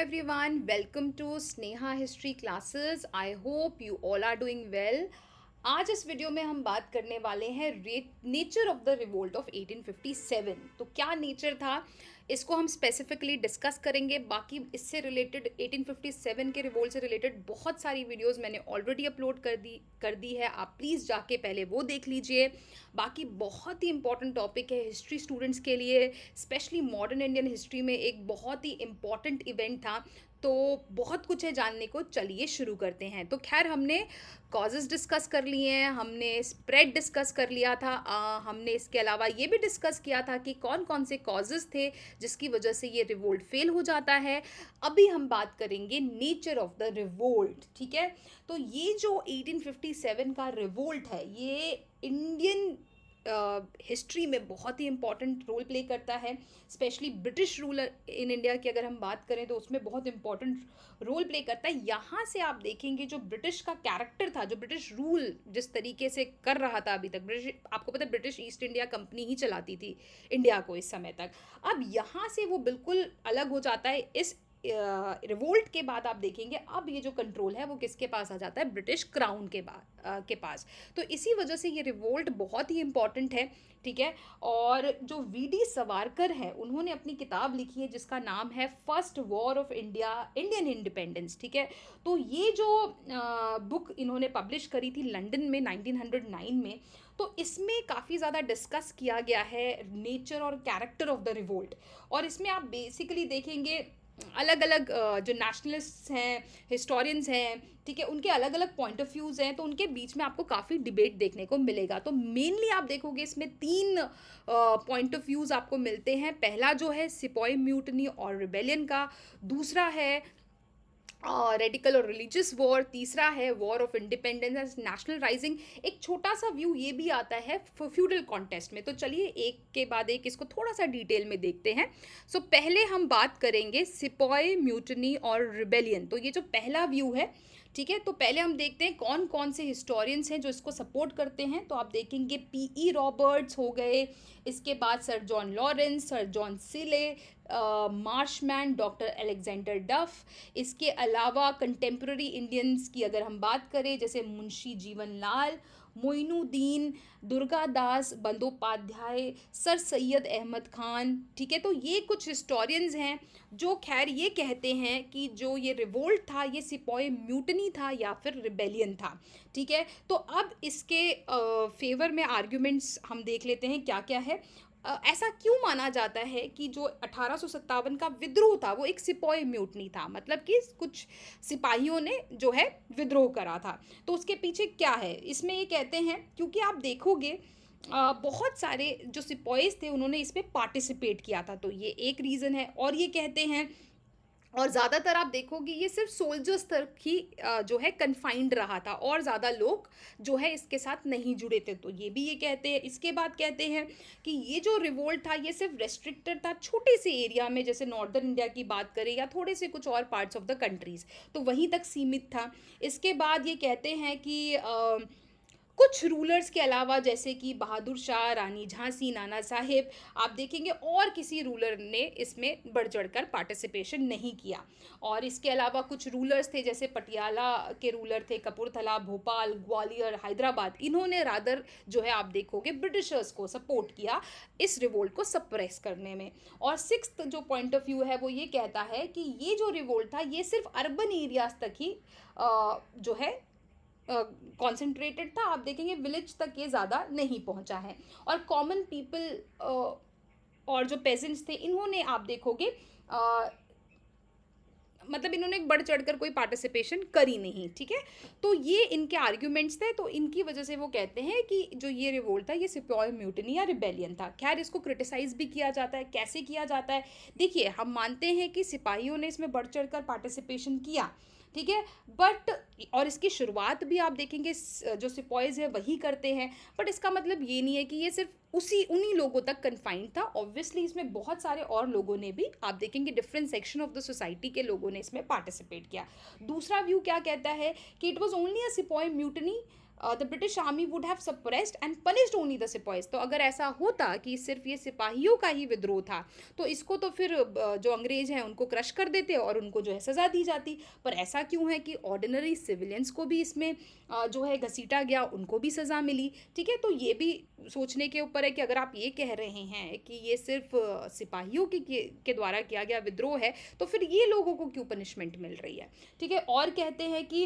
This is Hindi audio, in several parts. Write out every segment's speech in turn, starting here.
everyone, welcome to Sneha History Classes. I hope you all are doing well. आज इस वीडियो में हम बात करने वाले हैं nature of the revolt of 1857। तो क्या नेचर था, इसको हम स्पेसिफिकली डिस्कस करेंगे। बाकी इससे रिलेटेड 1857 के रिवोल्ट से रिलेटेड बहुत सारी वीडियोस मैंने ऑलरेडी अपलोड कर दी है। आप प्लीज़ जाके पहले वो देख लीजिए। बाकी बहुत ही इंपॉर्टेंट टॉपिक है हिस्ट्री स्टूडेंट्स के लिए, स्पेशली मॉडर्न इंडियन हिस्ट्री में एक बहुत ही इम्पॉर्टेंट इवेंट था। तो बहुत कुछ है जानने को, चलिए शुरू करते हैं। तो खैर, हमने कॉजेज़ डिस्कस कर लिए हैं, हमने स्प्रेड डिस्कस कर लिया था, हमने इसके अलावा ये भी डिस्कस किया था कि कौन कौन से कॉजेज़ थे जिसकी वजह से ये रिवोल्ट फेल हो जाता है। अभी हम बात करेंगे नेचर ऑफ द रिवोल्ट, ठीक है। तो ये जो 1857 का रिवोल्ट है, ये इंडियन हिस्ट्री में बहुत ही इंपॉर्टेंट रोल प्ले करता है। Specially British rule in India की अगर हम बात करें तो उसमें बहुत इंपॉर्टेंट रोल प्ले करता है। यहाँ से आप देखेंगे जो ब्रिटिश का कैरेक्टर था, जो ब्रिटिश रूल जिस तरीके से कर रहा था अभी तक, ब्रिटिश, आपको पता है ब्रिटिश ईस्ट इंडिया कंपनी ही चलाती थी इंडिया को इस समय तक। अब यहाँ से वो बिल्कुल अलग हो जाता है। इस रिवोल्ट के बाद आप देखेंगे अब ये जो कंट्रोल है वो किसके पास आ जाता है, ब्रिटिश क्राउन के पास। तो इसी वजह से ये रिवोल्ट बहुत ही इंपॉर्टेंट है, ठीक है। और जो वी.डी. सावरकर है, उन्होंने अपनी किताब लिखी है जिसका नाम है first war of India, Indian independence, ठीक है। तो ये जो बुक इन्होंने पब्लिश करी थी लंदन में 1909 में, तो इसमें काफ़ी ज़्यादा डिस्कस किया गया है नेचर और कैरेक्टर ऑफ द रिवोल्ट। और इसमें आप बेसिकली देखेंगे अलग अलग जो नेशनलिस्ट हैं, हिस्टोरियंस हैं, ठीक है, उनके अलग अलग पॉइंट ऑफ व्यूज़ हैं। तो उनके बीच में आपको काफ़ी डिबेट देखने को मिलेगा। तो मेनली आप देखोगे इसमें तीन पॉइंट ऑफ व्यूज़ आपको मिलते हैं। पहला जो है सिपॉय म्यूटनी और रिबेलियन का, दूसरा है रेडिकल और रिलीजियस वॉर, तीसरा है war of independence national rising. एक छोटा सा व्यू ये भी आता है फ्यूडल कॉन्टेस्ट में। तो चलिए एक के बाद एक इसको थोड़ा सा डिटेल में देखते हैं। सो पहले हम बात करेंगे सिपॉय म्यूटनी और रिबेलियन। तो ये जो पहला व्यू है, ठीक है, तो पहले हम देखते हैं कौन कौन से हिस्टोरियंस हैं जो इसको सपोर्ट करते हैं। तो आप देखेंगे पी.ई. रॉबर्ट्स हो गए, इसके बाद sir John Lawrence, sir John सिले, मार्शमैन, डॉक्टर अलेक्जेंडर डफ। इसके अलावा कंटेम्प्रेरी इंडियंस की अगर हम बात करें, जैसे मुंशी जीवन लाल, मोइनुद्दीन, दुर्गादास बंदोपाध्याय, सर सैयद अहमद खान, ठीक है। तो ये कुछ हिस्टोरियंस हैं जो खैर ये कहते हैं कि जो ये रिवोल्ट था ये सिपॉय म्यूटनी था या फिर रिबेलियन था, ठीक है। तो अब इसके फेवर में आर्ग्यूमेंट्स हम देख लेते हैं क्या क्या है। ऐसा क्यों माना जाता है कि जो 1857 का विद्रोह था वो एक सिपॉय म्यूटनी था, मतलब कि कुछ सिपाहियों ने जो है विद्रोह करा था। तो उसके पीछे क्या है, इसमें ये कहते हैं क्योंकि आप देखोगे बहुत सारे जो सिपॉयज थे उन्होंने इसमें पार्टिसिपेट किया था, तो ये एक रीज़न है। और ये कहते हैं, और ज़्यादातर आप देखोगे ये सिर्फ सोल्जर्स तक ही जो है कन्फाइंड रहा था, और ज़्यादा लोग जो है इसके साथ नहीं जुड़े थे, तो ये भी ये कहते हैं। इसके बाद कहते हैं कि ये जो रिवोल्ट था ये सिर्फ रेस्ट्रिक्टेड था छोटे से एरिया में, जैसे नॉर्दर्न इंडिया की बात करें या थोड़े से कुछ और पार्ट्स ऑफ द कंट्रीज़, तो वहीं तक सीमित था। इसके बाद ये कहते हैं कि कुछ रूलर्स के अलावा, जैसे कि बहादुर शाह, रानी झांसी, नाना साहेब, आप देखेंगे और किसी रूलर ने इसमें बढ़ चढ़कर पार्टिसिपेशन नहीं किया। और इसके अलावा कुछ रूलर्स थे, जैसे पटियाला के रूलर थे, कपूरथला, भोपाल, ग्वालियर, हैदराबाद, इन्होंने रादर जो है आप देखोगे ब्रिटिशर्स को सपोर्ट किया इस रिवोल्ट को सप्रेस करने में। और सिक्स्थ जो पॉइंट ऑफ व्यू है वो ये कहता है कि ये जो रिवोल्ट था ये सिर्फ अर्बन एरियाज तक ही जो है कॉन्सेंट्रेटेड था। आप देखेंगे विलेज तक ये ज़्यादा नहीं पहुंचा है। और कॉमन पीपल और जो पेजेंट्स थे इन्होंने आप देखोगे मतलब इन्होंने बढ़ चढ़कर कोई पार्टिसिपेशन करी नहीं, ठीक है। तो ये इनके आर्ग्यूमेंट्स थे। तो इनकी वजह से वो कहते हैं कि जो ये रिवोल्ट था ये सिपॉय म्यूटनी या रिबेलियन था। खैर इसको क्रिटिसाइज भी किया जाता है। कैसे किया जाता है, देखिए, हम मानते हैं कि सिपाहियों ने इसमें बढ़ चढ़कर पार्टिसिपेशन किया, ठीक है, बट और इसकी शुरुआत भी आप देखेंगे जो सिपॉयज़ है वही करते हैं, बट इसका मतलब ये नहीं है कि ये सिर्फ उन्हीं लोगों तक कन्फाइंड था। ऑब्वियसली इसमें बहुत सारे और लोगों ने भी, आप देखेंगे different section of the society के लोगों ने इसमें पार्टिसिपेट किया। दूसरा व्यू क्या कहता है कि it was only a sepoy mutiny the British army would have suppressed and punished only the सिपाहीज। तो अगर ऐसा होता कि सिर्फ ये सिपाहियों का ही विद्रोह था तो इसको तो फिर जो अंग्रेज हैं उनको क्रश कर देते और उनको जो है सज़ा दी जाती। पर ऐसा क्यों है कि ऑर्डिनरी सिविलियंस को भी इसमें जो है घसीटा गया, उनको भी सज़ा मिली। ठीक है, तो ये भी सोचने के ऊपर है कि अगर आप ये कह रहे हैं कि ये सिर्फ सिपाहियों के द्वारा किया गया विद्रोह है तो फिर ये लोगों को क्यों पनिशमेंट मिल रही है। ठीक है, और कहते हैं कि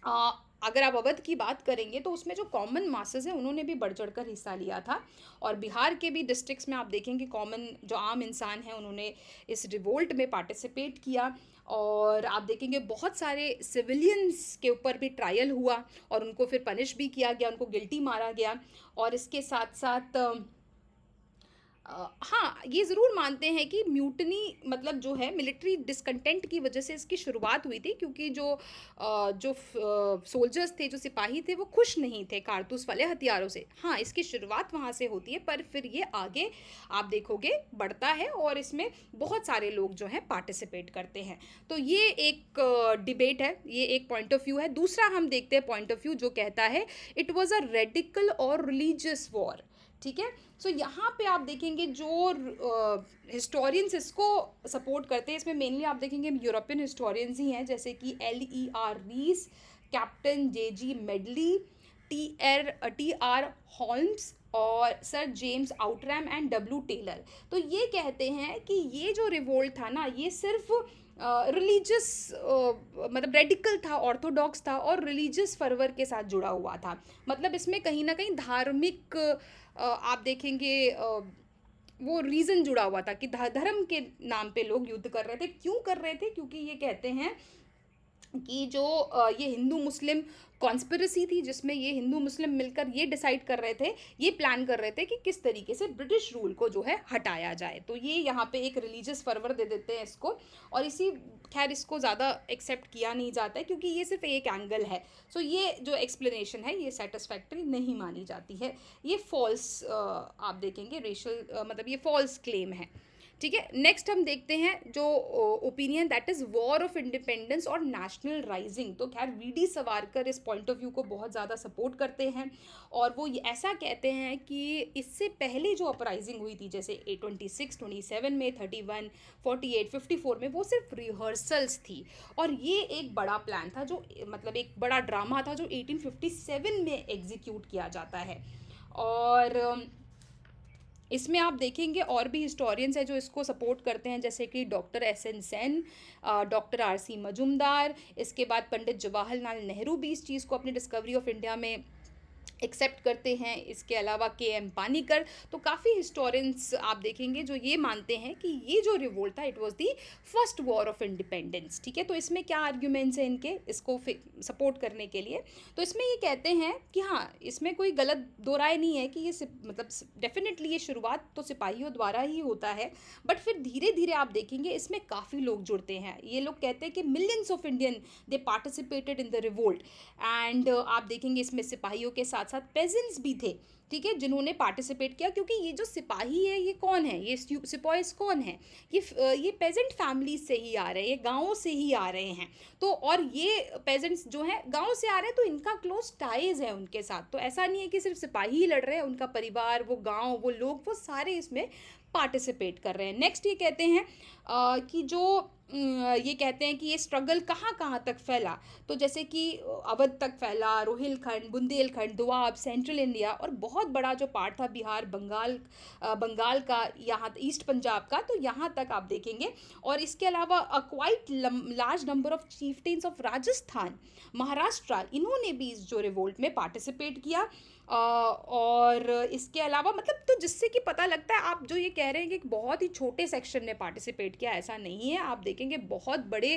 अ, अगर आप अवध की बात करेंगे तो उसमें जो कॉमन मासेस हैं उन्होंने भी बढ़ चढ़ कर हिस्सा लिया था। और बिहार के भी डिस्ट्रिक्ट्स में आप देखेंगे कॉमन जो आम इंसान हैं उन्होंने इस रिवोल्ट में पार्टिसिपेट किया। और आप देखेंगे बहुत सारे सिविलियंस के ऊपर भी ट्रायल हुआ और उनको फिर पनिश भी किया गया, उनको गिल्टी मारा गया। और इसके साथ साथ हाँ, ये ज़रूर मानते हैं कि म्यूटनी मतलब जो है मिलिट्री डिसकंटेंट की वजह से इसकी शुरुआत हुई थी, क्योंकि जो सोल्जर्स थे, जो सिपाही थे, वो खुश नहीं थे कारतूस वाले हथियारों से। हाँ, इसकी शुरुआत वहाँ से होती है, पर फिर ये आगे आप देखोगे बढ़ता है और इसमें बहुत सारे लोग जो हैं पार्टिसिपेट करते हैं। तो ये एक डिबेट है, ये एक पॉइंट ऑफ व्यू है। दूसरा हम देखते हैं पॉइंट ऑफ व्यू जो कहता है इट वॉज अ रेडिकल और रिलीजियस वॉर। ठीक है, सो यहाँ पे आप देखेंगे जो हिस्टोरियंस इसको सपोर्ट करते हैं, इसमें मेनली आप देखेंगे यूरोपियन हिस्टोरियंस ही हैं, जैसे कि L.E.R. Rees, captain J.G. Medley, T.R. Holmes और sir James Outram and W. Taylor. तो ये कहते हैं कि ये जो रिवोल्ट था ना, ये सिर्फ रिलीजियस मतलब रेडिकल था, ऑर्थोडॉक्स था और रिलीजियस फर्वर के साथ जुड़ा हुआ था। मतलब इसमें कहीं ना कहीं धार्मिक आप देखेंगे वो रीज़न जुड़ा हुआ था कि धर्म के नाम पे लोग युद्ध कर रहे थे। क्यों कर रहे थे? क्योंकि ये कहते हैं कि जो ये हिंदू मुस्लिम कॉन्स्पिरेसी थी, जिसमें ये हिंदू मुस्लिम मिलकर ये डिसाइड कर रहे थे, ये प्लान कर रहे थे कि किस तरीके से ब्रिटिश रूल को जो है हटाया जाए। तो ये यहाँ पे एक रिलीजियस फर्वर दे देते हैं इसको, और इसी खैर इसको ज़्यादा एक्सेप्ट किया नहीं जाता है क्योंकि ये सिर्फ एक एंगल है। सो ये जो एक्सप्लेनेशन है ये सेटिस्फैक्ट्री नहीं मानी जाती है, ये फॉल्स आप देखेंगे रेशल मतलब ये फॉल्स क्लेम है। ठीक है, नेक्स्ट हम देखते हैं जो opinion that is war of independence और नेशनल राइजिंग। तो खैर वी.डी. सावरकर इस पॉइंट ऑफ व्यू को बहुत ज़्यादा सपोर्ट करते हैं और वो ऐसा कहते हैं कि इससे पहले जो अपराइजिंग हुई थी जैसे 26, 27 में, 31, 48, 54 में, वो सिर्फ रिहर्सल्स थी और ये एक बड़ा प्लान था जो मतलब एक बड़ा ड्रामा था जो 1857 में एग्जीक्यूट किया जाता है। और इसमें आप देखेंगे और भी हिस्टोरियंस हैं जो इसको सपोर्ट करते हैं, जैसे कि doctor S.N. Sen, doctor R.C. Majumdar, इसके बाद पंडित जवाहरलाल नेहरू भी इस चीज़ को अपनी डिस्कवरी ऑफ इंडिया में एक्सेप्ट करते हैं। इसके अलावा K.M. पानीकर। तो काफ़ी हिस्टोरियंस आप देखेंगे जो ये मानते हैं कि ये जो रिवोल्ट था it was the first war of independence. ठीक है, तो इसमें क्या आर्ग्यूमेंट्स हैं इनके इसको सपोर्ट करने के लिए? तो इसमें ये कहते हैं कि हाँ, इसमें कोई गलत दो राय नहीं है कि ये मतलब डेफिनेटली ये शुरुआत तो सिपाहियों द्वारा ही होता है, बट फिर धीरे धीरे आप देखेंगे इसमें काफ़ी लोग जुड़ते हैं। ये लोग कहते हैं कि millions of Indian they participated in the revolt and आप देखेंगे इसमें सिपाहियों के साथ साथ पेजेंट्स भी थे। ठीक है, जिन्होंने पार्टिसिपेट किया, क्योंकि ये जो सिपाही है ये कौन है, ये सिपाहीज कौन है, ये पेजेंट फैमिलीज से ही आ रहे हैं, ये गाँवों से ही आ रहे हैं। तो और ये पेजेंट्स जो हैं गाँव से आ रहे हैं तो इनका क्लोज टाइज है उनके साथ। तो ऐसा नहीं है कि सिर्फ सिपाही ही लड़ रहे हैं, उनका परिवार, वो गाँव, वो लोग, वो सारे इसमें पार्टिसिपेट कर रहे हैं। नेक्स्ट ये कहते हैं कि जो ये कहते हैं कि ये स्ट्रगल कहाँ कहाँ तक फैला। तो जैसे कि अवध तक फैला, रोहिलखंड, बुंदेलखंड, दोआब, सेंट्रल इंडिया और बहुत बड़ा जो पार्ट था बिहार, बंगाल का, यहाँ ईस्ट पंजाब का, तो यहाँ तक आप देखेंगे। और इसके अलावा quite large number of chieftains of Rajasthan, Maharashtra, इन्होंने भी इस जो रिवोल्ट में पार्टिसिपेट किया। और इसके अलावा मतलब तो जिससे कि पता लगता है, आप जो ये कह रहे हैं कि बहुत ही छोटे सेक्शन ने पार्टिसिपेट किया, ऐसा नहीं है। आप देखेंगे बहुत बड़े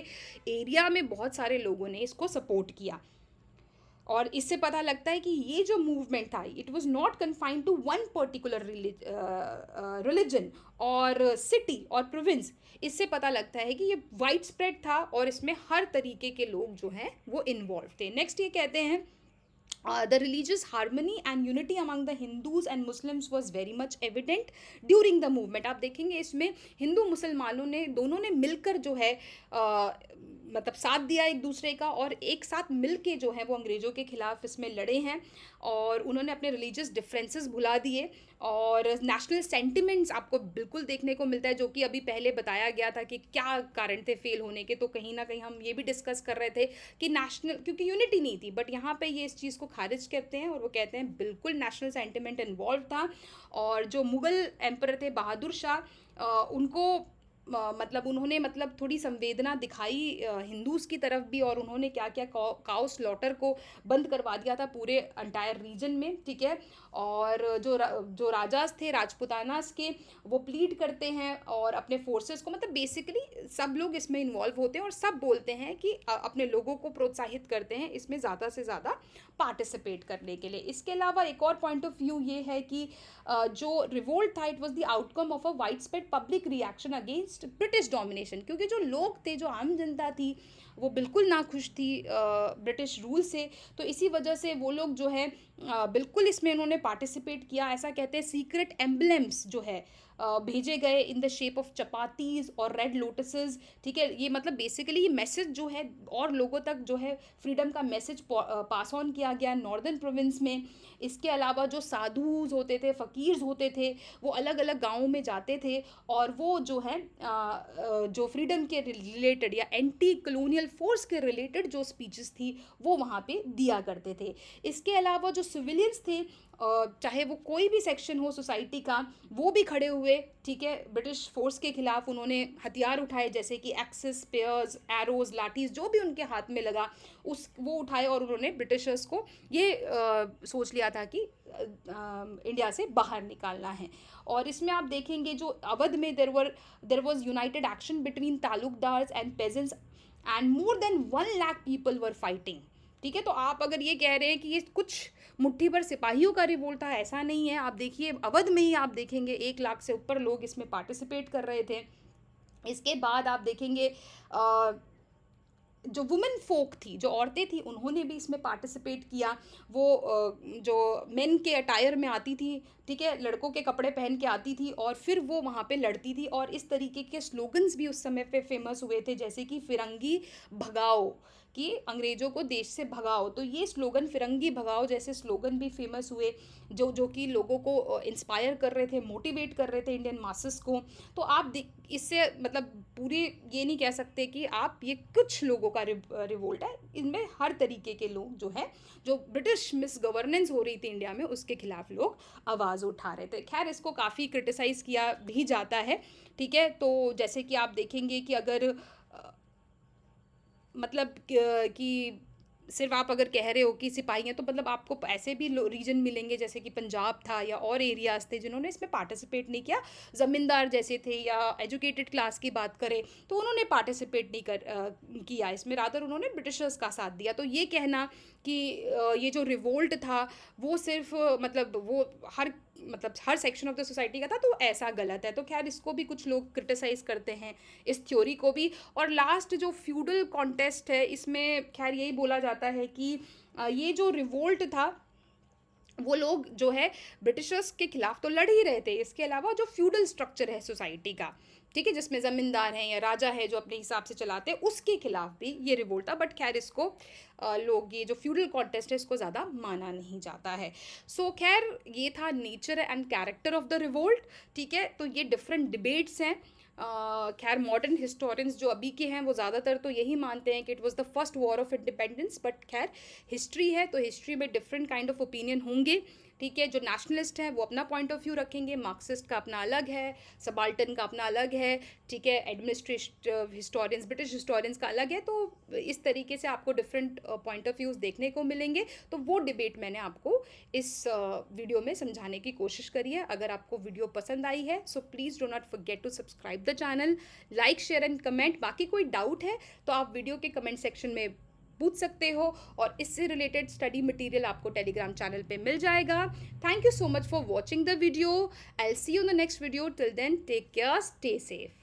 एरिया में बहुत सारे लोगों ने इसको सपोर्ट किया और इससे पता लगता है कि ये जो मूवमेंट था it was not confined to one particular religion और सिटी और प्रोविंस। इससे पता लगता है कि ये वाइड स्प्रेड था और इसमें हर तरीके के लोग जो हैं वो इन्वॉल्व थे। नेक्स्ट ये कहते हैं the religious harmony and unity among the Hindus and Muslims was very much evident during the movement। आप देखेंगे इसमें हिंदू मुसलमानों ने दोनों ने मिलकर जो है मतलब साथ दिया एक दूसरे का, और एक साथ मिल के जो है वो अंग्रेज़ों के ख़िलाफ़ इसमें लड़े हैं, और उन्होंने अपने रिलीजियस डिफरेंसेस भुला दिए, और नेशनल सेंटिमेंट्स आपको बिल्कुल देखने को मिलता है, जो कि अभी पहले बताया गया था कि क्या कारण थे फेल होने के। तो कहीं ना कहीं हम ये भी डिस्कस कर रहे थे कि नेशनल, क्योंकि यूनिटी नहीं थी, बट यहाँ पे ये इस चीज़ को खारिज करते हैं और वो कहते हैं बिल्कुल नेशनल सेंटिमेंट इन्वॉल्व था। और जो मुग़ल एम्पर थे बहादुर शाह, उनको मतलब उन्होंने मतलब थोड़ी संवेदना दिखाई हिंदूज़ की तरफ भी, और उन्होंने क्या क्या काउ स्लॉटर को बंद करवा दिया था पूरे अंटायर रीजन में, ठीक है। और जो राजास थे राजपुतानास के, वो प्लीड करते हैं और अपने फोर्सेस को, मतलब बेसिकली सब लोग इसमें इन्वॉल्व होते हैं और सब बोलते हैं कि अपने लोगों को प्रोत्साहित करते हैं इसमें ज़्यादा से ज़्यादा पार्टिसिपेट करने के लिए। इसके अलावा एक और पॉइंट ऑफ व्यू ये है कि जो रिवोल्ट था, it was the outcome of a wide spread public reaction against British domination, क्योंकि जो लोग थे, जो आम जनता थी, वो बिल्कुल नाखुश थी ब्रिटिश रूल से। तो इसी वजह से वो लोग जो है बिल्कुल इसमें उन्होंने पार्टिसिपेट किया। ऐसा कहते हैं सीक्रेट एम्बलम्स जो है भेजे गए in the shape of chapatis और रेड लोटसेस, ठीक है। ये मतलब बेसिकली ये मैसेज जो है और लोगों तक जो है फ्रीडम का मैसेज पास ऑन किया गया नॉर्दर्न प्रोविंस में। इसके अलावा जो साधुज होते थे, फ़कीर्स होते थे, वो अलग अलग गाँवों में जाते थे और वो जो है जो फ्रीडम के रिलेटेड या एंटी कलोनियल फोर्स के रिलेटेड जो स्पीचेस थी वो वहाँ पे दिया करते थे। इसके अलावा जो सिविलियंस थे, चाहे वो कोई भी सेक्शन हो सोसाइटी का, वो भी खड़े हुए, ठीक है, ब्रिटिश फोर्स के खिलाफ। उन्होंने हथियार उठाए, जैसे कि एक्सिस, स्पेयर्स, एरोज, लाठीज, जो भी उनके हाथ में लगा वो उठाए, और उन्होंने ब्रिटिशर्स को ये सोच लिया था कि इंडिया से बाहर निकालना है। और इसमें आप देखेंगे जो अवध में there was united action between taluqdars and peasants and more than 1 lakh people were fighting, ठीक है। तो आप अगर ये कह रहे हैं कि ये कुछ मुट्ठी भर सिपाहियों का रिवोल्ट था, ऐसा नहीं है। आप देखिए अवध में ही आप देखेंगे 1 लाख से ऊपर लोग इसमें पार्टिसिपेट कर रहे थे। इसके बाद आप देखेंगे जो वुमेन फोक थी, जो औरतें थी, उन्होंने भी इसमें पार्टिसिपेट किया। वो जो मेन के अटायर में आती थी, ठीक है, लड़कों के कपड़े पहन के आती थी और फिर वो वहाँ पे लड़ती थी। और इस तरीके के स्लोगन्स भी उस समय पे फेमस हुए थे, जैसे कि फिरंगी भगाओ, कि अंग्रेज़ों को देश से भगाओ। तो ये स्लोगन फिरंगी भगाओ जैसे स्लोगन भी फेमस हुए, जो कि लोगों को इंस्पायर कर रहे थे, मोटिवेट कर रहे थे इंडियन मासेस को। तो आप इससे मतलब पूरी ये नहीं कह सकते कि आप ये कुछ लोगों का रिवोल्ट है, इनमें हर तरीके के लोग जो है, जो ब्रिटिश मिस गवर्नेंस हो रही थी इंडिया में, उसके खिलाफ लोग आवाज़ उठा रहे थे। खैर, इसको काफ़ी क्रिटिसाइज़ किया भी जाता है, ठीक है। तो जैसे कि आप देखेंगे कि अगर मतलब कि सिर्फ आप अगर कह रहे हो कि सिपाही हैं, तो मतलब आपको ऐसे भी रीजन मिलेंगे जैसे कि पंजाब था या और एरियाज़ थे जिन्होंने इसमें पार्टिसिपेट नहीं किया। ज़मींदार जैसे थे या एजुकेटेड क्लास की बात करें तो उन्होंने पार्टिसिपेट नहीं किया इसमें, रादर उन्होंने ब्रिटिशर्स का साथ दिया। तो ये कहना कि ये जो रिवोल्ट था वो सिर्फ मतलब वो हर सेक्शन ऑफ द सोसाइटी का था, तो ऐसा गलत है। तो खैर, इसको भी कुछ लोग क्रिटिसाइज़ करते हैं, इस थ्योरी को भी। और लास्ट जो फ्यूडल कॉन्टेस्ट है, इसमें खैर यही बोला जाता है कि ये जो रिवोल्ट था, वो लोग जो है ब्रिटिशर्स के खिलाफ तो लड़ ही रहे थे, इसके अलावा जो फ्यूडल स्ट्रक्चर है सोसाइटी का, ठीक है, जिसमें ज़मींदार हैं या राजा है जो अपने हिसाब से चलाते हैं, उसके खिलाफ भी ये रिवोल्ट था। बट खैर, इसको लोग ये जो फ्यूडल कॉन्टेस्ट है इसको ज़्यादा माना नहीं जाता है। सो खैर, ये था nature and character of the revolt, ठीक है। तो ये डिफरेंट डिबेट्स हैं। खैर, मॉडर्न हिस्टोरियंस जो अभी के हैं वो ज़्यादातर तो यही मानते हैं कि it was the first war of independence. But खैर, हिस्ट्री है तो हिस्ट्री में डिफरेंट काइंड ऑफ ओपिनियन होंगे, ठीक है। जो नेशनलिस्ट हैं वो अपना पॉइंट ऑफ व्यू रखेंगे, मार्क्सिस्ट का अपना अलग है, सबाल्टन का अपना अलग है, ठीक है, एडमिनिस्ट्रेटिव हिस्टोरियंस, ब्रिटिश हिस्टोरियंस का अलग है। तो इस तरीके से आपको डिफरेंट पॉइंट ऑफ व्यूज़ देखने को मिलेंगे। तो वो डिबेट मैंने आपको इस वीडियो में समझाने की कोशिश करी है। अगर आपको वीडियो पसंद आई है so please do not forget to subscribe the channel, like, share and comment. बाकी कोई डाउट है तो आप वीडियो के कमेंट सेक्शन में पूछ सकते हो, और इससे रिलेटेड स्टडी मटेरियल आपको टेलीग्राम चैनल पे मिल जाएगा। Thank you so much for watching the video. I will see you in the next video. Till then, take care, stay safe.